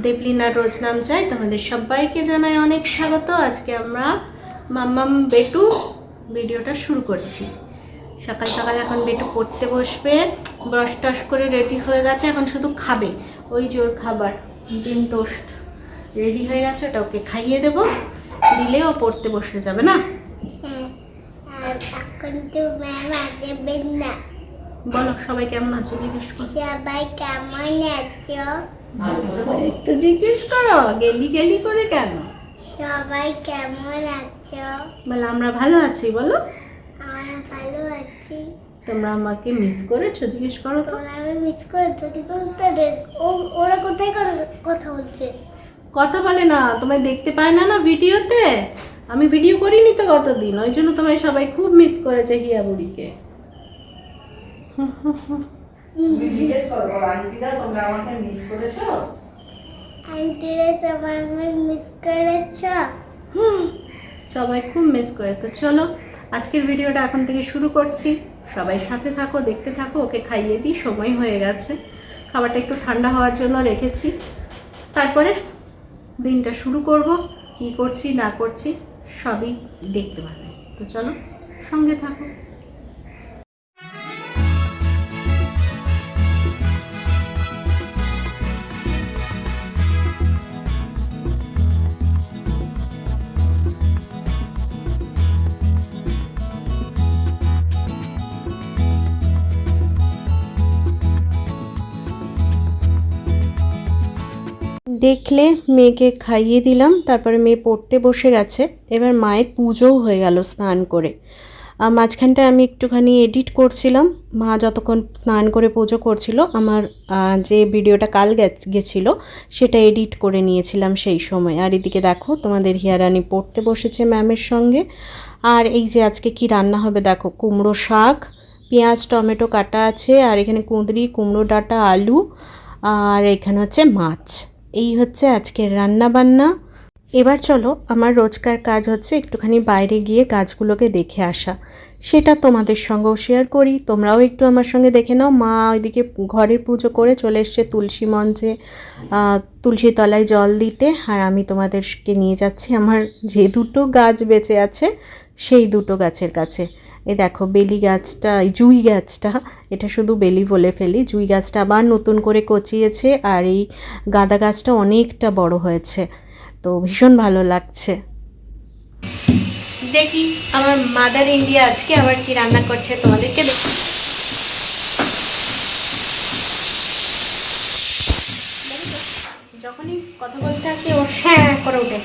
দেবলিনার রোজ নাম চাই তোমাদের সবাইকে জানাই অনেক স্বাগত। আজকে আমরা মাম্মাম বেটু ভিডিওটা শুরু করছি। সকাল সকাল এখন বেটু পড়তে বসবে, ব্রাশ টাশ করে রেডি হয়ে গেছে, এখন শুধু খাবে। ওই জোর খাবার ডিম টোস্ট রেডি হয়ে গেছে, ওটা ওকে খাইয়ে দেবো, দিলে ও পড়তে বসে যাবে না। বলো সবাই কেমন আছো জিজ্ঞেস করো। সবাই কেমন আছো? তো জিজ্ঞেস করো, গেলি গেলি করে কেন? সবাই কেমন আছো? বলো আমরা ভালো আছি। বলো আমরা ভালো আছি। তোমরা আমাকে মিস করেছো জিজ্ঞেস করো তো। তোমরা আমি মিস করেছো কিন্তু ওরা কোথায় কথা বলছে? কথা বলে না, তোমায় দেখতে পায় না না ভিডিওতে। আমি ভিডিও করিনি তো কতদিন, ওই জন্য তোমায় সবাই খুব মিস করেছে হিয়া বুড়িকে। জিজ্ঞেস করো আন্টিরা তোমরা আমাকে মিস করেছো? আন্টিরা তোমার মিস করেছো? সবাই খুব মিস করে। তো চলো আজকের ভিডিওটা এখন থেকে শুরু করছি, সবাই সাথে থাকো, দেখতে থাকো। ওকে খাইয়ে দিই, সময় হয়ে গেছে, খাবারটা একটু ঠান্ডা হওয়ার জন্য রেখেছি, তারপরে দিনটা শুরু করব। কি করছি না করছি সবই দেখতে পাবে। তো চলো সঙ্গে থাকো। দেখলে মেয়েকে খাইয়ে দিলাম, তারপরে মেয়ে পড়তে বসে গেছে। এবার মায়ের পুজোও হয়ে গেল স্নান করে। মাঝখানটায় আমি একটুখানি এডিট করছিলাম, মা যতক্ষণ স্নান করে পুজো করছিল আমার যে ভিডিওটা কাল গেছিলো সেটা এডিট করে নিয়েছিলাম সেই সময়। আর এদিকে দেখো তোমাদের হিয়ারানি পড়তে বসেছে ম্যামের সঙ্গে। আর এই যে আজকে কি রান্না হবে দেখো, কুমড়ো শাক, পেঁয়াজ টমেটো কাটা আছে, আর এখানে কুঁদরি, কুমড়ো ডাঁটা, আলু, আর এখানে হচ্ছে মাছ। এই হচ্ছে আজকের রান্না বান্না। এবার চলো, আমার রোজকার কাজ হচ্ছে একটুখানি বাইরে গিয়ে গাছগুলোকে দেখে আসা, সেটা তোমাদের সঙ্গেও শেয়ার করি, তোমরাও একটু আমার সঙ্গে দেখে নাও। মা ওইদিকে ঘরের পুজো করে চলে এসছে তুলসী মঞ্চে, তুলসী তলায় জল দিতে, আর আমি তোমাদেরকে নিয়ে যাচ্ছি আমার যে দুটো গাছ বেঁচে আছে সেই দুটো গাছের কাছে। এই দেখো বেলি গাছটা, জুই গাছটা, এটা শুধু বেলি বলে ফেলি, জুই গাছটা আবার নতুন করে কচিয়েছে, আর এই গাঁদা গাছটা অনেকটা বড় হয়েছে, তো ভীষণ ভালো লাগছে। দেখি আমার মাদার ইন্ডিয়া আজকে আবার কি রান্না করছে তোমাদেরকে দেখি। যখনই কথা বলতে আসে ও হ্যাঁ করে ওঠে,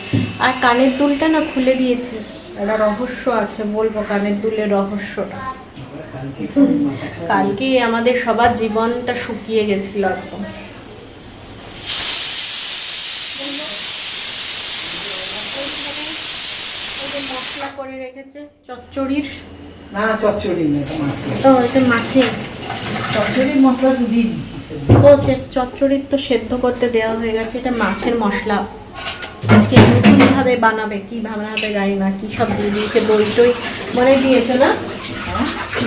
আর কানের দুলটা না খুলে দিয়েছে, একটা রহস্য আছে, বলবো কানের দুলের রহস্যটা। কালকে আমাদের সবার জীবনটা শুকিয়ে গেছিল একদম। মশলা করে রেখেছে চচ্চড়ির, না চচ্চড়ি না, ও এটা মাছের চচ্চড়ির মশলা তো দিয়ে দিচ্ছি। ও চচ্চড়ির তো সেদ্ধ করতে দেওয়া হয়ে গেছে, এটা মাছের মশলা আজকে নতুনভাবে বানাবে, কি বানাবে জানি না, কি সব দিয়ে দিয়েছে, দই টই মনে দিয়েছে না,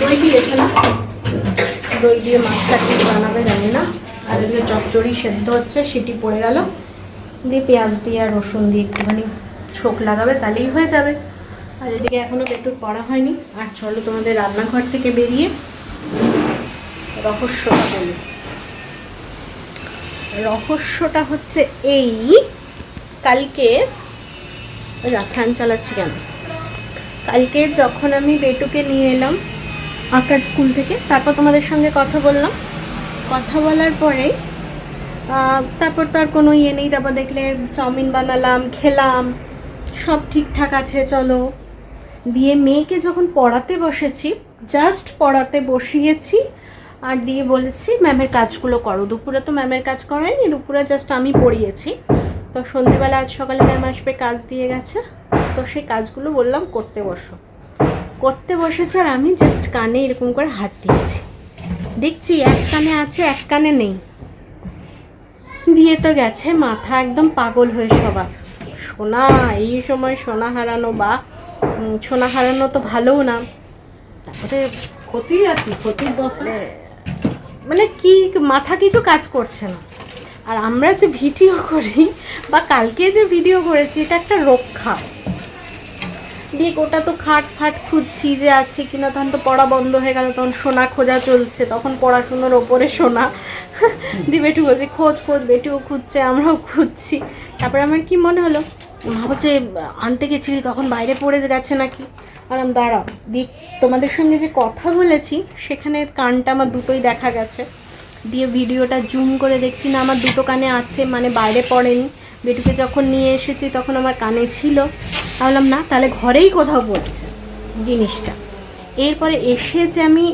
দই দিয়েছে না, দই দিয়ে মাছটা কি বানাবে জানি না। আর এদিকে চচ্চড়ি সেদ্ধ হচ্ছে, সিটি পড়ে গেল, দিয়ে পেঁয়াজ দিয়ে আর রসুন দিয়ে একটুখানি ছোক লাগাবে, তাহলেই হয়ে যাবে। আর এদিকে এখনও একটু পড়া হয়নি। আর চলো তোমাদের রান্নাঘর থেকে বেরিয়ে রহস্যটা বলি। রহস্যটা হচ্ছে এই, কালকে ফ্যান চালাচ্ছি কেন, কালকে যখন আমি বেটুকে নিয়ে এলাম আঁকার স্কুল থেকে, তারপর তোমাদের সঙ্গে কথা বললাম, কথা বলার পরেই তারপর তো আর কোনো ইয়ে নেই, তারপর দেখলে চাউমিন বানালাম, খেলাম, সব ঠিকঠাক আছে চলো। দিয়ে মেয়েকে যখন পড়াতে বসেছি, জাস্ট পড়াতে বসিয়েছি, আর দিয়ে বলেছি ম্যামের কাজগুলো করো। দুপুরে তো ম্যামের কাজ করায়নি, দুপুরে জাস্ট আমি পড়িয়েছি। তো সন্ধ্যেবেলা আজ সকালে ম্যাম আসবে, কাজ দিয়ে গেছে, তো সেই কাজগুলো বললাম করতে বসো, করতে বসেছে। আর আমি জাস্ট কানে এরকম করে হাত দিয়েছি, দেখছি এক কানে আছে এক কানে নেই, দিয়ে তো গেছে মাথা একদম পাগল হয়ে সবার। সোনা এই সময় সোনা হারানো, বা সোনা হারানো তো ভালোও না, তারপরে ক্ষতি আর কি, ক্ষতির দশে মানে কি মাথা কিছু কাজ করছে না। আর আমরা যে ভিডিও করি বা কালকে যে ভিডিও করেছি এটা একটা রক্ষা। দেখ ওটা তো খাট ফাট খুঁজছি যে আছে কিনা, তখন তো পড়া বন্ধ হয়ে গেল, তখন সোনা খোঁজা চলছে, তখন পড়াশুনোর ওপরে সোনা। দিয়ে বেটু বলছে খোঁজ খোঁজ, বেটুও খুঁজছে, আমরাও খুঁজছি। তারপরে আমার কি মনে হলো, ভাবছে আনতে গেছিলি তখন বাইরে পড়ে গেছে নাকি। আর আমি দাঁড়াও দিক, তোমাদের সঙ্গে যে কথা বলেছি সেখানে কানটা আমার দুটোই দেখা গেছে। দিয়ে ভিডিওটা জুম করে দেখছি না আমার দুটো কানে আছে, মানে বাইরে পড়েনি। বেটুকে যখন নিয়ে এসেছি তখন আমার কানে ছিল। ভাবলাম না তাহলে ঘরেই কোথাও পড়েছে জিনিসটা। এরপরে এসে যে আমি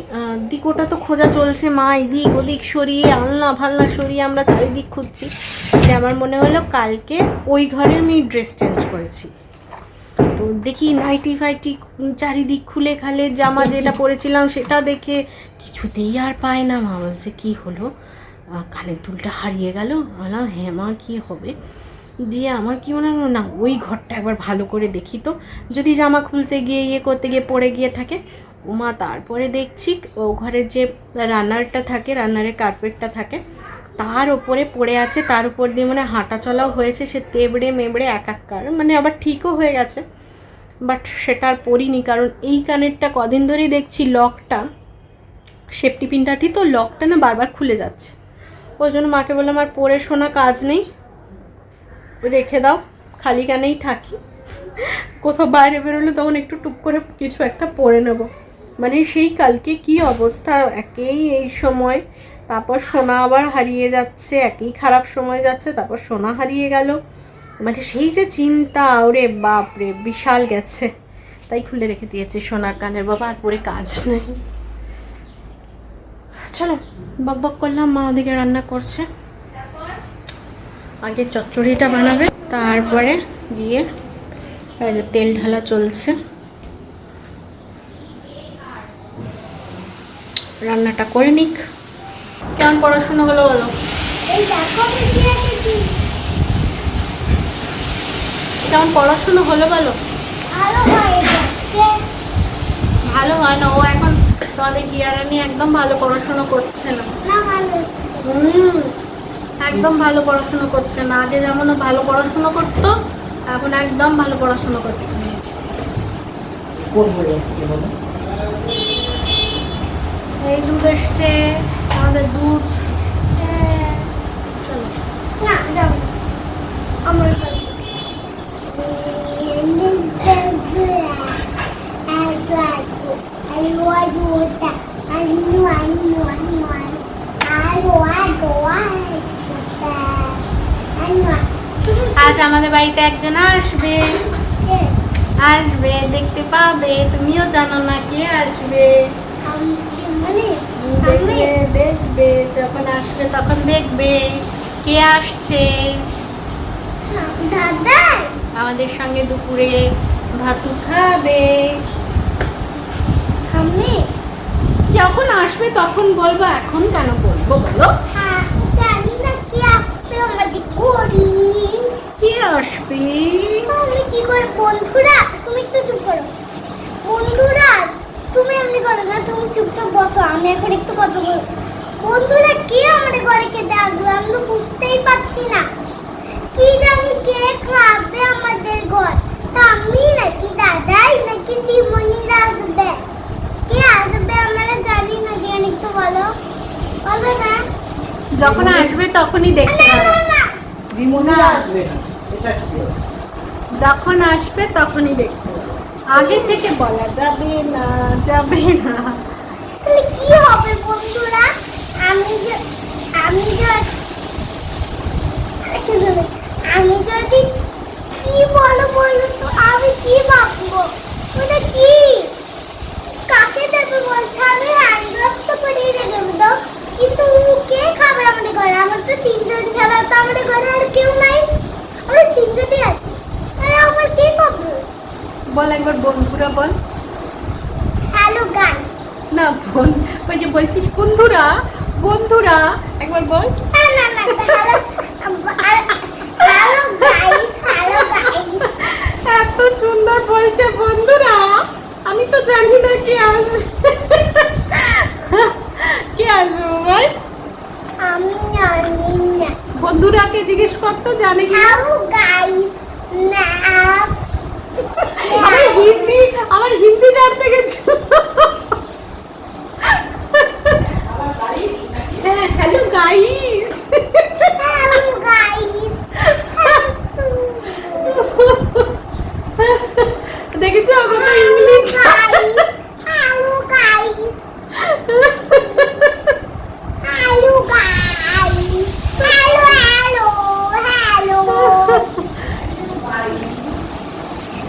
দিক ওটা তো খোঁজা চলছে, মা এদিক ওদিক সরিয়ে, আলনা ফালনা সরিয়ে আমরা চারিদিক খুঁজছি। যে আমার মনে হলো কালকে ওই ঘরে আমি ড্রেস চেঞ্জ করেছি। তো দেখি নাইটি ফাইটি চারিদিক খুলে খালে, জামা যেটা পরেছিলাম সেটা দেখে কিছুতেই আর পায় না। মা বলছে কী হলো, কানের দুলটা হারিয়ে গেল। বললাম হ্যাঁ মা কী হবে। দিয়ে আমার কি মনে হলো, না ওই ঘরটা একবার ভালো করে দেখি তো, যদি জামা খুলতে গিয়ে ইয়ে করতে গিয়ে পড়ে গিয়ে থাকে। ওমা তারপরে দেখছি ও ঘরের যে রান্নারটা থাকে, রান্নারের কার্পেটটা থাকে তার ওপরে পড়ে আছে, তার উপর দিয়ে মানে হাঁটা চলাও হয়েছে, সে তেবড়ে মেবড়ে একাকার, মানে আবার ঠিকও হয়ে গেছে। বাট সেটা আর পরিনি, কারণ এই কানেরটা কদিন ধরেই দেখছি লকটা, সেফটি পিনটাটি তো লকটা না বারবার খুলে যাচ্ছে। ওই জন্য মাকে বললাম আর পরে শোনা কাজ নেই, রেখে দাও, খালি কানেই থাকি, কোথাও বাইরে বেরোলে তখন একটু টুক করে কিছু একটা পরে নেব। মানে সেই কালকে কি অবস্থা, একেই এই সময়, তারপর সোনা আবার হারিয়ে যাচ্ছে, একই খারাপ সময় যাচ্ছে, তারপর সোনা হারিয়ে গেল, মানে সেই যে চিন্তা, ওরে বাপরে বিশাল গেছে। তাই খুলে রেখে দিয়েছি সোনার কানের, বাবা আর পরে কাজ নেই। চলো বক বক করলাম, মা ওদিকে রান্না করছে, আগে চচ্চড়িটা বানাবে, তারপরে গিয়ে তেল ঢালা চলছে, রান্নাটা করে নিক। কেমন পড়াশুনো হলো বলো? এই দেখো ভিডিওটা কেমন পড়াশুনো হলো বলো? ভালো হয় দেখতে। ভালো হয় না, ও এখন তোমাদের গিয়ারা নিয়ে একদম ভালো পড়াশুনো করছে না। না ভালো। একদম ভালো পড়াশুনো করছে না। আগে যেমন ও ভালো পড়াশুনো করতো, এখন একদম ভালো পড়াশুনো করছে না। এই দুধ এসছে, আমাদের দুধ। চলো না যাও আমার আজ আমাদের বাড়িতে একজন আসবে, আসবে, দেখতে পাবে, তুমিও জানো না কে আসবে। দেখবে, দেখবে, যখন আসবে তখন দেখবে কে আসছে। দাদা আমাদের সঙ্গে দুপুরে ভাতু খাবে। আমি যখন আসবে তখন বলবো, এখন কেন বলবো বলো? জানি না কি আসবে আমাদের করি। কে আসবে? আমি কি করে বন্ধুরা, তুমি একটু চুপ করো। বন্ধুরা তুমি এমনি করো না, তুমি চুপচাপ বসো, আমি এখন একটু কথা বলবো। বন্ধুরা কে আমাদের ঘরে খেতে আসবে, আমি তো বুঝতেই পারছি না। কি জানি কে খাবে আমাদের ঘর, তা আমি নাকি দাদাই নাকি দিমনিরা আসবে? কে আসবে আমরা জানি না, জানি একটু বলো, বলো না। যখন আসবে তখনই দেখতে না হবে। না না বিমলা আসবে না, এটা ঠিক। যখন আসবে তখনই দেখতে হবে, আগে থেকে বলা যাবে না, যাবে না। তাহলে কি হবে বন্ধুরা? আমি যদি কি বলো বলো তো, আমি কি ভাববো? ওটা কি কাকে দেবে বলছে? আমি হ্যান্ডওয়াশ তো করিয়ে রেখে দাও, কিন্তু কে খাবে আমাদের ঘরে? আমার তো তিনজন ছাড়া তো আমাদের ঘরে আর কেউ নাই, আমরা তিনজনই আছি, তাহলে আমার কে খাবে? বল একবার বন্ধুরা বল। হ্যালো গান না বোন, ওই যে বলছিস বন্ধুরা, বন্ধুরা একবার বল। না না না hello hello guys, hello guys. এত সুন্দর বলছে বন্ধুরা, আমি তো জানি না কে আসবে। কে আসবে ভাই? আমি জানি না। বন্ধুরাকে জিজ্ঞেস করতো জানে কি How guys now? আমার হিন্দি জানতে গেছে। হ্যাঁ, হ্যালো গাইস। Hello guys. দেখেছো কত English. Hello guys. Hello guys. Hello.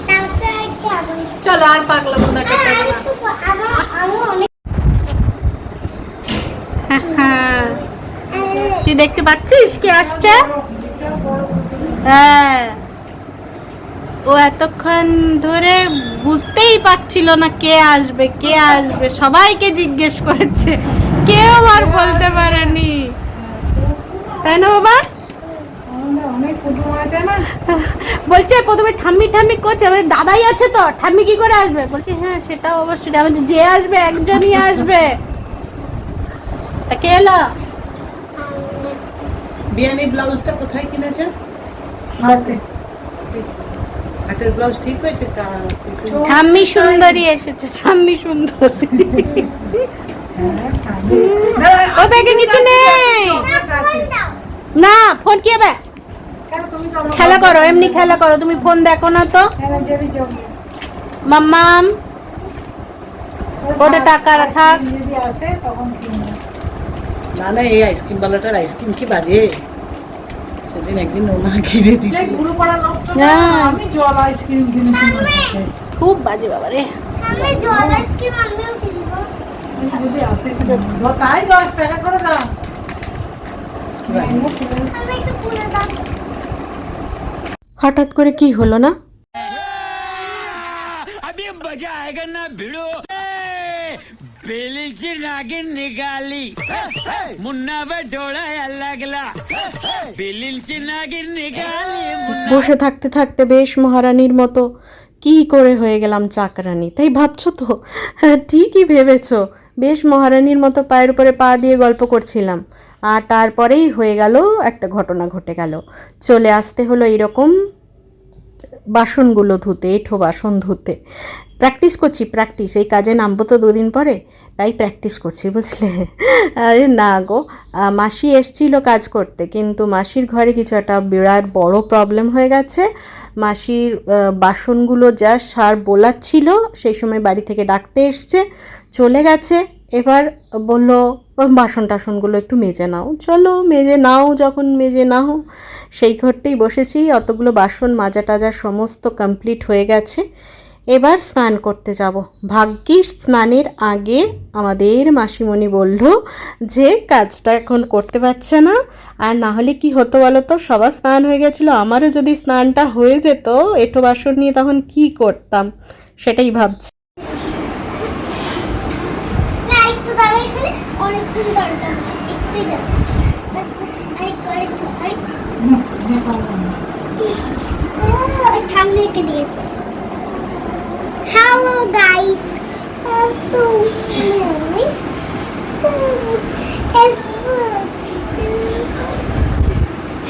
তারপরে কেমন? চলো আর পাগলামো দেখাতে হবে না। আরো অনেক হ্যাঁ, তুই দেখতে পাচ্ছিস কে আসছে? হ্যাঁ, ও এতক্ষণ ধরে বুঝতেই পারছিল না কে আসবে কে আসবে, সবাইকে জিজ্ঞেস করেছে, কেউ আর বলতে পারেনি, তাই না বাবা? বলছে প্রথমে ঠাম্মি ঠাম্মি করছে, আমার দাদাই আছে তো, ঠাম্মি কি করে আসবে? বলছে হ্যাঁ সেটাও অবশ্যই, আমি যে আসবে একজনই আসবে। তা কে এলো? বিয়ানি ব্লাউজটা কোথায় কিনেছে? হাটের ব্লাউজ ঠিক হয়েছে? ঠাম্মি সুন্দরী এসেছে, ঠাম্মি সুন্দরী। ও ব্যাগে কিছু নেই। না, ফোন কি হবে? খেলা করো, এমনি খেলা করো, তুমি ফোন দেখো না তো। মাম্মাম ওটা টাকা থাক। না না, এই আইসক্রিম বালাটার আইসক্রিম কি বাজে। সেদিন একদিন ওনা কিনে দিয়েছিল। আমি জল আইসক্রিম কিনেছি, খুব বাজে বাবা রে। আমি জল আইসক্রিম আমিও কিনবো। যদি আসে তাই 10 টাকা করে দাও। আমি একটু পুরো দাও। হঠাৎ করে কি হলো না? अभी मजा आएगा ना भिड़ो बेलीची नागिन निकाली मुन्ना बडोळा लागला बेलीची नागिन निकाली বসে থাকতে থাকতে বেশ মহারানীর মতো কি করে হয়ে গেলাম চাকরানি, তাই ভাবছো তো? হ্যাঁ, ঠিকই ভেবেছো, বেশ মহারানীর মতো পায়ের উপরে পা দিয়ে গল্প করছিলাম, আর তারপরেই হয়ে গেল একটা ঘটনা ঘটে গেল। চলে আসতে হলো এরকম বাসনগুলো ধুতে, এঁঠো বাসন ধুতে। প্র্যাকটিস করছি, প্র্যাকটিস, এই কাজে নামবো তো 2 দিন পরে, তাই প্র্যাকটিস করছি, বুঝলে? আরে না গো, মাসি এসছিল কাজ করতে, কিন্তু মাসির ঘরে কিছু একটা বিরাট বড় প্রবলেম হয়ে গেছে। মাসির বাসনগুলো যা সার বোলাচ্ছিল, সেই সময় বাড়ি থেকে ডাকতে এসছে, চলে গেছে। এবার বললো বাসন টাসনগুলো একটু মেজে নাও। চলো মেজে নাও, যখন মেজে নাও, সেই ঘরতেই বসেছি। অতগুলো বাসন মাজা টাজা সমস্ত কমপ্লিট হয়ে গেছে। এবার স্নান করতে যাব। ভাগ্যিস স্নানের আগে আমাদের মাসিমণি বলল যে কাজটা এখন করতে পারছে না, আর না হলে কি হতো বলো তো, সবার স্নান হয়ে গেছিলো, আমারও যদি স্নানটা হয়ে যেত, এঁঠো বাসন নিয়ে তখন কি করতাম সেটাই ভাবছি। না একটু দাঁড়া, এখানে অনেকক্ষণ দাঁড়াতে হবে, একটুই দাঁড়া। বাস বাস, আরেকটু ওই ঠাম্মিকে দিয়েছে। Hello guys.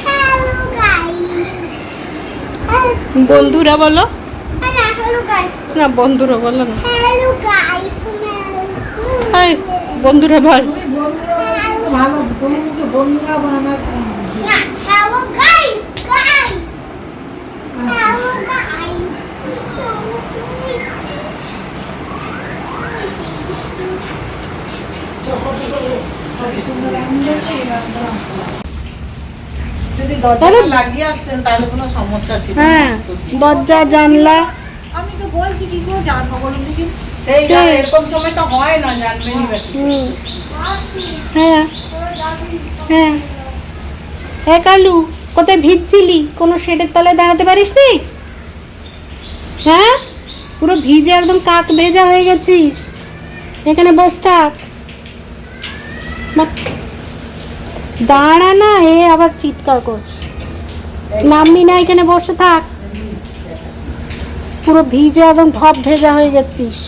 Hello guys. বন্ধুরা বলো Hello guys. না, বন্ধুরা বলো না। Hello guys. হাই বন্ধুরা বল। তুমি বন্ধুরা ভালো, তুমি মুখে বন্ধুরা বানানোর না, hello guys. Hello guys. কত সুন্দর আনন্দের যদি দরজাটা লাগিয়ে আসতেন তাহলে কোনো সমস্যা ছিল না। হ্যাঁ, দরজা জানলা আমি তো বলছি কি করে জানবো বলুন দেখি। সেই এরকম সময় তো হয় না, জানবেনই বাকি। হ্যাঁ হ্যাঁ। হ্যাঁ কালু, কোথায় ভিজছিলি? কোনো শেডের তলায় দাঁড়াতে পারিস নি? হ্যাঁ, পুরো ভিজে একদম কাক ভেজা হয়ে গেছিস, এখানে বস থাক। দাঁড়া না, এ আবার চিৎকার করছে, নামবি না, এখানে বসে থাক, পুরো ভিজে একদম ঢপ ভেজা হয়ে গেছিস।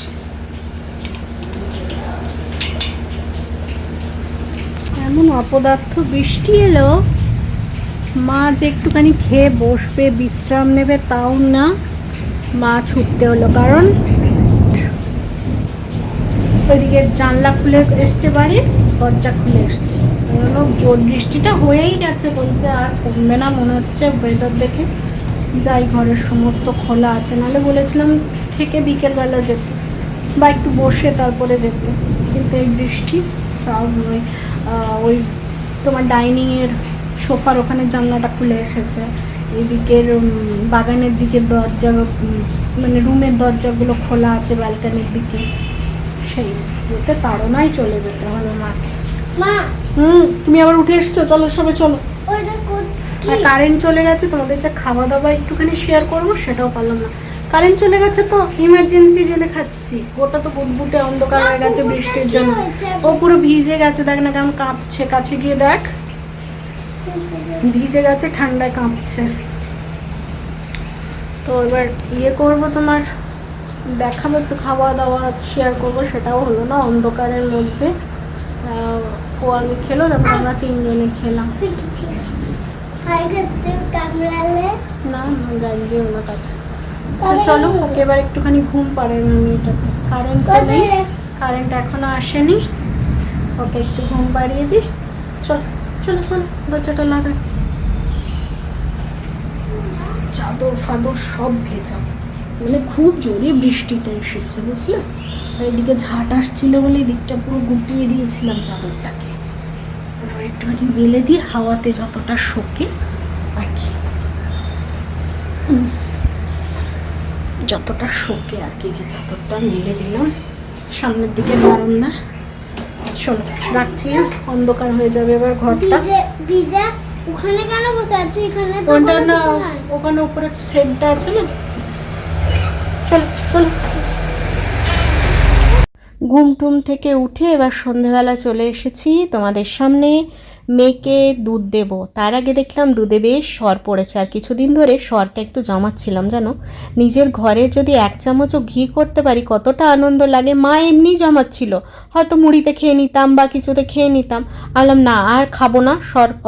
এমন অপদার্থ বৃষ্টি এলো, মা যে একটুখানি খেয়ে বসবে, বিশ্রাম নেবে, তাও না, মা ছুটতে হলো। কারণ ওইদিকে জানলা খুলে এসছে, বাড়ির দরজা খুলে এসছে, কারণ জোর বৃষ্টিটা হয়েই গেছে, বলছে আর কমবে না মনে হচ্ছে ওয়েদার দেখে। যাই, ঘরের সমস্ত খোলা আছে, নাহলে বলেছিলাম থেকে বিকেলবেলা যেতে বা একটু বসে তারপরে যেতে, কিন্তু এই বৃষ্টি। তাও ওই তোমার ডাইনিংয়ের সোফার ওখানে জানলাটা খুলে এসেছে, এদিকের বাগানের দিকের দরজা, মানে রুমের দরজাগুলো খোলা আছে ব্যালকানির দিকে, সেই যেতে তাড়নাই চলে যেতে হলো মাকে। মা তুমি আবার উঠে এসছো, চলো সবে চলো। ওইটা আর কারেন্ট চলে গেছে, তোমাদের যে খাওয়া দাওয়া একটুখানি শেয়ার করবো সেটাও পারলাম না। কারেন্ট চলে গেছে তো ইমার্জেন্সি জেলে খাচ্ছি, ওটা তো বুটবুটে অন্ধকার হয়ে গেছে বৃষ্টির জন্য, ও পুরো ভিজে গেছে, দেখ না কেমন কাঁপছে, কাছে গিয়ে দেখ, ভিজে গেছে, ঠান্ডায় কাঁপছে। তো এবার ইয়ে করবো, তোমার দেখাবো, একটু খাওয়া দাওয়া শেয়ার করবো, সেটাও হলো না অন্ধকারের মধ্যে। ও আগে খেলো, তারপর আমরা তিনজনে খেলাম। কামড়ালে না গাড়ি ওনার কাছে। তো চলো, ওকে এবার একটুখানি ঘুম পাড়ে মেয়েটাকে, কারেন্ট তো নেই, কারেন্ট এখনো আসেনি, ওকে একটু ঘুম পাড়িয়ে দিই। চল চলো চলো, দরজাটা লাগাই। চাদর ফাদর সব ভেজা, মানে খুব জোরে বৃষ্টিটা এসেছে বুঝলে, আর এদিকে ঝাঁট আসছিল বলে দিকটা পুরো গুটিয়ে দিয়েছিলাম চাদরটাকে, এবার একটুখানি মেলে দিয়ে হাওয়াতে যতটা শোকে আর কি, যতটা শোকে আর কি, যে চাদরটা মেলে দিলাম সামনের দিকে বারান্দা। চলো রাখছি, অন্ধকার হয়ে যাবে এবার ঘরটা। ভিজা ওখানে কেন বসে আছো? এখানে তো ওটা না, ওখানে উপরে শেডটা আছে না। চলো চলো। ঘুম টুম থেকে উঠে এবার সন্ধেবেলা চলে এসেছি তোমাদের সামনে। মেয়েকে দুধ দেব, তার আগে দেখলাম দুধে বেশ সর পড়েছে, আর কিছুদিন ধরে সরটা একটু জমাচ্ছিলাম জানো। নিজের ঘরের যদি 1 চামচও ঘি করতে পারি কতটা আনন্দ লাগে। মা এমনি জমাচ্ছিল, হয়তো মুড়িতে খেয়ে নিতাম বা কিছুতে খেয়ে নিতাম, আলাম না আর খাবো না,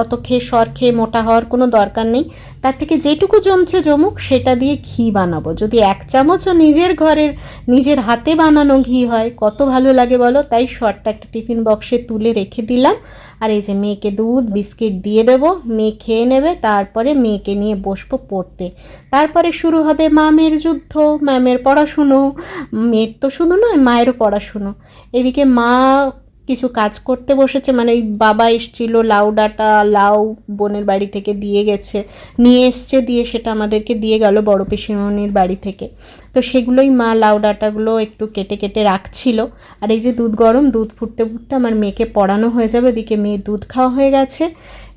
অত খেয়ে সর খেয়ে মোটা হওয়ার কোনো দরকার নেই, তার থেকে যেটুকু জমছে জমুক, সেটা দিয়ে ঘি বানাবো। যদি 1 চামচও নিজের ঘরের নিজের হাতে বানানো ঘি হয় কত ভালো লাগে বলো। তাই সরটা একটা টিফিন বক্সে তুলে রেখে দিলাম, আর এই যে মেয়েকে দুধ বিস্কিট দিয়ে দেবো, মেয়ে খেয়ে নেবে, তারপরে মেয়েকে নিয়ে বসবো পড়তে। তারপরে শুরু হবে ম্যামের যুদ্ধ, ম্যামের পড়াশুনো, মেয়ের তো শুধু নয় মায়েরও পড়াশুনো। এদিকে মা কিছু কাজ করতে বসেছে, মানে ওই বাবা এসছিল, লাউ ডাঁটা লাউ বোনের বাড়ি থেকে দিয়ে গেছে, নিয়ে এসছে, দিয়ে সেটা আমাদেরকে দিয়ে গেল বড় পিসিমণির বাড়ি থেকে। তো সেগুলোই মা লাউ ডাঁটাগুলো একটু কেটে কেটে রাখছিল। আর এই যে দুধ গরম, দুধ ফুটতে ফুটতে আমার মেয়েকে পড়ানো হয়ে যাবে। ওদিকে মেয়ের দুধ খাওয়া হয়ে গেছে,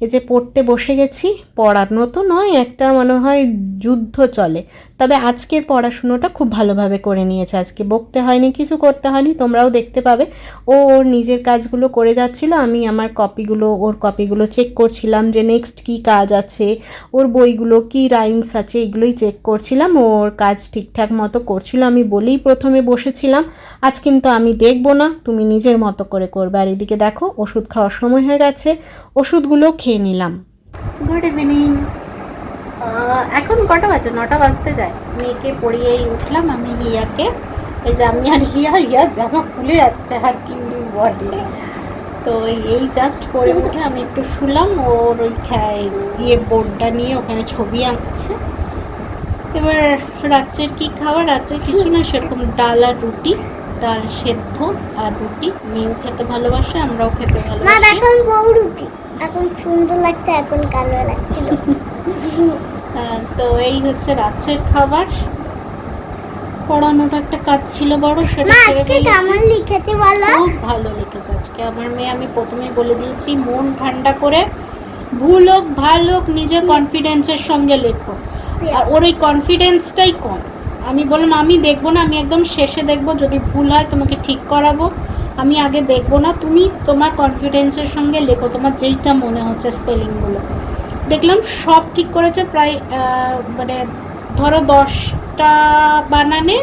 এই যে পড়তে বসে গেছি। পড়ানো তো নয়, একটা মনে হয় যুদ্ধ চলে, তবে আজকের পড়াশুনোটা খুব ভালোভাবে করে নিয়েছে, আজকে বকতে হয়নি, কিছু করতে হয়নি, তোমরাও দেখতে পাবে। ও ওর নিজের কাজগুলো করে যাচ্ছিল, আমি আমার ওর কপিগুলো চেক করছিলাম, যে নেক্সট কি কাজ আছে, ওর বইগুলো কি রাইমস আছে, এগুলোই চেক করছিলাম। ওর কাজ ঠিকঠাক মতো করছিল, আমি বলেই প্রথমে বসেছিলাম, আজ কিন্তু আমি দেখবো না, তুমি নিজের মতো করে করবে। আর এদিকে দেখো ওষুধ খাওয়ার সময় হয়ে গেছে, ওষুধগুলো খেয়ে নিলাম। Good evening. এখন কটা বাজে? 9টা বাজতে যায়। মেয়েকে পড়িয়েই উঠলাম আমি হিয়াকে, এই যে আমি আর হিয়া জামা খুলে যাচ্ছে আর কিউরিস বডি। তো এই জাস্ট পরে উঠে আমি একটু শুলাম, ওর ওই বোর্ডটা নিয়ে ওখানে ছবি আঁকছে। এবার রাত্রের কি খাবার? রাত্রে কিছু না, সেরকম ডাল আর রুটি, ডাল সেদ্ধ আর রুটি। মেয়েও খেতে ভালোবাসে, আমরাও খেতে ভালোবাসি। এখন বউ রুটি, এখন সুন্দর লাগছে, এখন কালো লাগছিল। তো এই হচ্ছে রাত্রের খাবার। পড়ানোটা একটা কাজ ছিল বড়, সেটা ছেড়ে ফেলেছি। কেমন লিখেছে বলো? খুব ভালো লিখেছে আজকে আমার মেয়ে। আমি প্রথমেই বলে দিয়েছি, মন ঠান্ডা করে, ভুল হোক ভালো হোক নিজের কনফিডেন্সের সঙ্গে লেখো। আর ওর ওই কনফিডেন্সটাই কম। আমি বললাম আমি দেখবো না, আমি একদম শেষে দেখবো, যদি ভুল হয় তোমাকে ঠিক করাবো, আমি আগে দেখবো না, তুমি তোমার কনফিডেন্সের সঙ্গে লেখো, তোমার যেইটা মনে হচ্ছে স্পেলিংগুলো। দেখলাম সব ঠিক করেছে, প্রায় মানে ধরো 10টা বানানে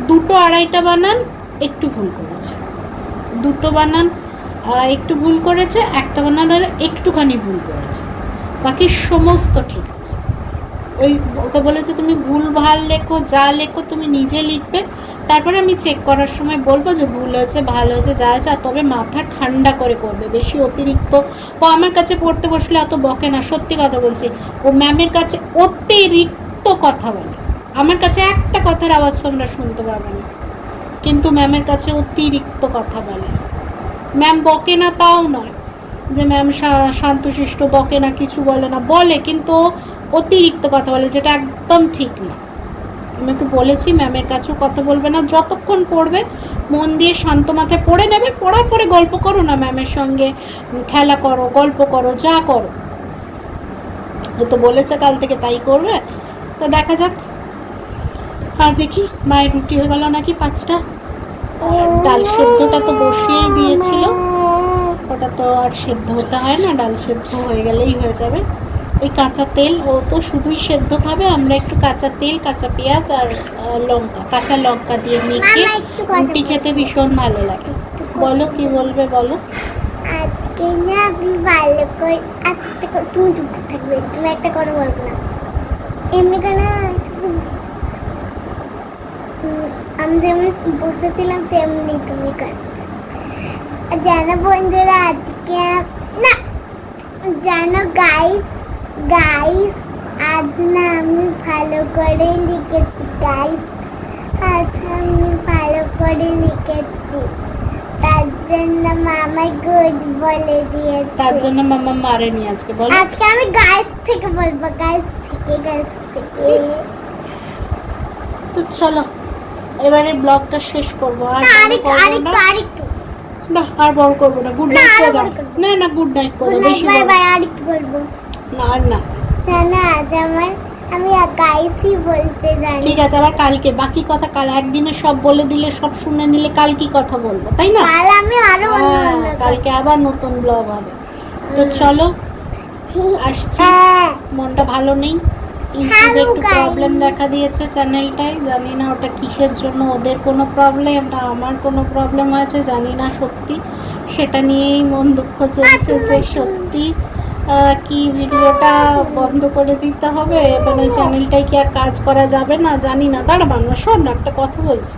2টো 2.5টা বানান একটু ভুল করেছে, 2টো বানান একটু ভুল করেছে, একটা বানান আর একটুখানি ভুল করেছে। বাকি সমস্ত ঠিক আছে। ওই ওকে বলেছে তুমি ভুল ভাল লেখো, যা লেখো তুমি নিজে লিখবে, তারপরে আমি চেক করার সময় বলবো যে ভুল হয়েছে ভালো হয়েছে যা আছে। আর তবে মাথা ঠান্ডা করে করবে, বেশি অতিরিক্ত। ও আমার কাছে পড়তে বসলে অত বকে না, সত্যি কথা বলছি। ও ম্যামের কাছে অতিরিক্ত কথা বলে, আমার কাছে একটা কথার আওয়াজ তোমরা শুনতে পাবে না, কিন্তু ম্যামের কাছে অতিরিক্ত কথা বলে। ম্যাম বকে না তাও নয় যে ম্যাম শান্তশিষ্ট, বকে না, কিছু বলে না, বলে কিন্তু অতিরিক্ত কথা বলে, যেটা একদম ঠিক না। আমি ওকে বলেছি ম্যামের কাছেও কথা বলবে না, যতক্ষণ পড়বে মন দিয়ে শান্ত মাথায় পড়ে নেবে, পড়ার পরে গল্প করো না ম্যামের সঙ্গে, খেলা করো, গল্প করো, যা করো। ও তো বলেছে কাল থেকে তাই করবে, তো দেখা যাক। আর দেখি মায়ের রুটি হয়ে গেল নাকি 5টা, আর ডাল সেদ্ধটা তো বসিয়েই দিয়েছিল, ওটা তো আর সেদ্ধ হতে হয় না, ডাল সেদ্ধ হয়ে গেলেই হয়ে যাবে। ওই কাঁচা তেল, ও তো শুধুই সেদ্ধ খাবে, আমরা একটু কাঁচা তেল, কাঁচা পেঁয়াজ আর কাঁচা লঙ্কা দিয়ে মেখে রুটি খেতে ভীষণ ভালো লাগে। বলো কি বলবে বলো। আজকে না আমি ভালো করে আজকে তুমি চুপ থাকবে, তুমি একটা কথা বলবো না, এমনি কেন আমি যেমন বসেছিলাম তেমনি তুমি কর। জানো বন্ধুরা আজকে না, জানো গাইস আজ না আমি ভালো করে লিখেছি গাইস, আজ আমি ভালো করে লিখেছি, তার জন্য মামা গুড বলে দিয়েছে। তার জন্য মামা মারেনি আজকে, বলো। আজকে আমি গাইস থেকে বলবো, গাইস থেকে। তো চলো এবারে ব্লগটা শেষ করবো, আর আরেকটু না, আর বড় করবো না। গুড নাইট করে দাও। না গুড নাইট করে দাও, বেশি বাই বাই। আরেকটু বলবো না, আর না। জানো আজ আমি গাইসই বলতে জানি। ঠিক আছে, আবার কালকে বাকি কথা, কাল একদিনে সব বলে দিলে, সব শুনে নিলে, কাল কি কথা বলবো, তাই না? কাল আমি আরো কালকে আবার নতুন ব্লগ হবে। তো চলো আসছি, মনটা ভালো নেই, ইউটিউবে একটু প্রবলেম দেখা দিয়েছে চ্যানেলটায়, জানি না ওটা কিসের জন্য, ওদের কোনো প্রবলেম না আমার কোনো প্রবলেম আছে জানি না, সত্যি সেটা নিয়েই মন দুঃখ চলছে যে সত্যি কি ভিডিওটা বন্ধ করে দিতে হবে, এবার ওই চ্যানেলটায় কি আর কাজ করা যাবে না জানি না। দাঁড়া বাংলা শোন না, একটা কথা বলছি,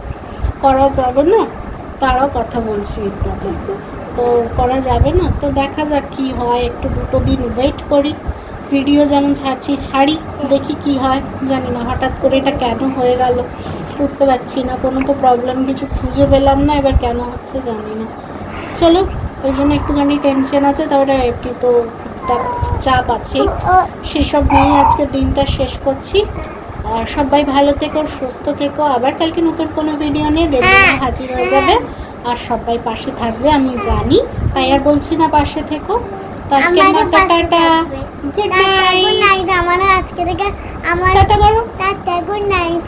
করাও যাবে না, তারাও কথা বলছি, তো করা যাবে না, তো দেখা যাক কি হয়, একটু 2 দিন ওয়েট করি, ভিডিও যেমন ছাড়ি, দেখি কি হয়, জানি না হঠাৎ করে এটা কেন হয়ে গেল বুঝতে পারছি না, কোনো তো প্রবলেম কিছু খুঁজে পেলাম না, এবার কেন হচ্ছে জানি না। চলো ওই জন্য একটুখানি টেনশন আছে, তারপরে একটু তো চাপ আছে, সেসব নিয়ে আজকে দিনটা শেষ করছি। আর সবাই ভালো থেকো, সুস্থ থেকো, আবার কালকে নতুন কোনো ভিডিও নিয়ে দেবলীনা হাজির হয়ে যাবে, আর সবাই পাশে থাকবে আমি জানি, তাই আর বলছি না পাশে থেকো। তো আজকে টাটা, গুড নাইট। আমার আজকে থেকে আমার টাটা করো, টাটা, গুড নাইট।